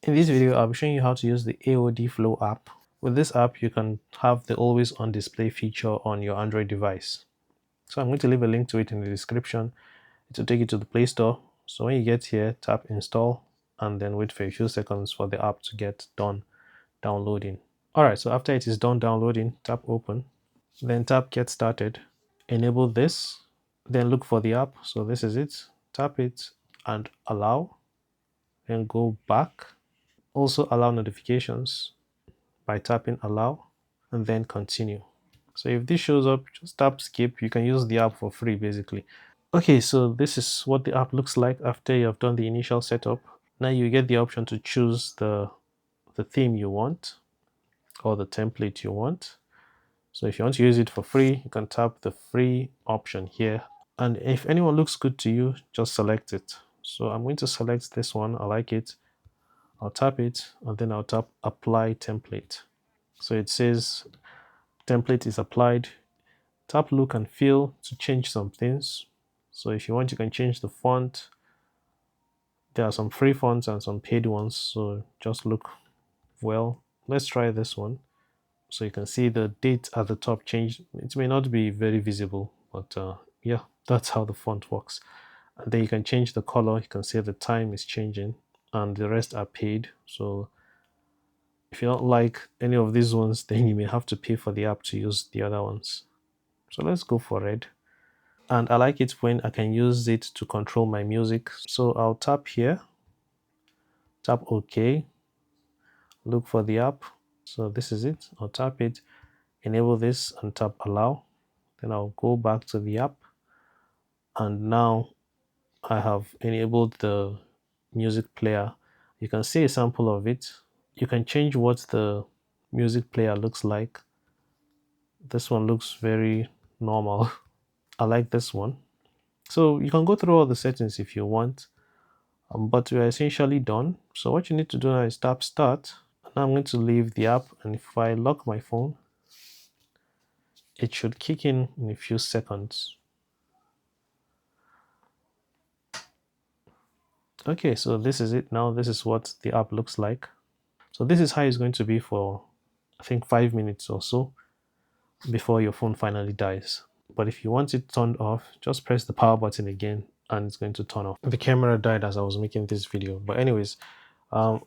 In this video, I'll be showing you how to use the AOD Flow app. With this app, you can have the always on display feature on your Android device. So I'm going to leave a link to it in the description. It will take you to the Play Store. So when you get here, tap install and then wait for a few seconds for the app to get done downloading. Alright, so after it is done downloading, tap open, then tap get started, enable this, then look for the app. So this is it, tap it and allow, then go back. Also allow notifications by tapping allow and then continue. So if this shows up, just tap skip. You can use the app for free basically. Okay, so this is what the app looks like after you have done the initial setup. Now you get the option to choose the theme you want or the template you want. So if you want to use it for free, you can tap the free option here. And if anyone looks good to you, just select it. So I'm going to select this one. I like it. I'll tap it and then I'll tap apply template. So it says template is applied. Tap look and feel to change some things. So if you want, you can change the font. There are some free fonts and some paid ones, so just look well. Let's try this one. So you can see the date at the top changed. It may not be very visible, but yeah, that's how the font works. And then you can change the color. You can see the time is changing and the rest are paid. So if you don't like any of these ones, then you may have to pay for the app to use the other ones. So let's go for red. And I like it when I can use it to control my music. So I'll tap here, tap OK, look for the app. So this is it. I'll tap it, enable this and tap allow. Then I'll go back to the app. And now I have enabled the music player. You can see a sample of it. You can change what the music player looks like. This one looks very normal. I like this one. So you can go through all the settings if you want, but we are essentially done. So what you need to do now is tap start. Now I'm going to leave the app, and if I lock my phone, it should kick in a few seconds. Okay, so this is it now. This is what the app looks like. So this is how it's going to be for, I think, 5 minutes or so before your phone finally dies. But if you want it turned off, just press the power button again and it's going to turn off. The camera died as I was making this video. But anyways,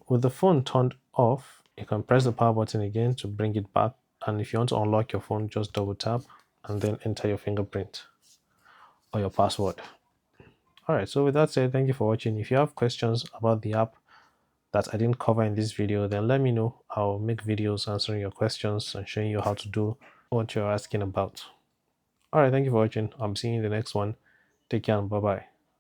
with the phone turned off, you can press the power button again to bring it back. And if you want to unlock your phone, just double tap and then enter your fingerprint or your password. All right, so with that said, thank you for watching. If you have questions about the app that I didn't cover in this video, then let me know. I'll make videos answering your questions and showing you how to do what you're asking about. All right, thank you for watching. I'll be seeing you in the next one. Take care and bye-bye.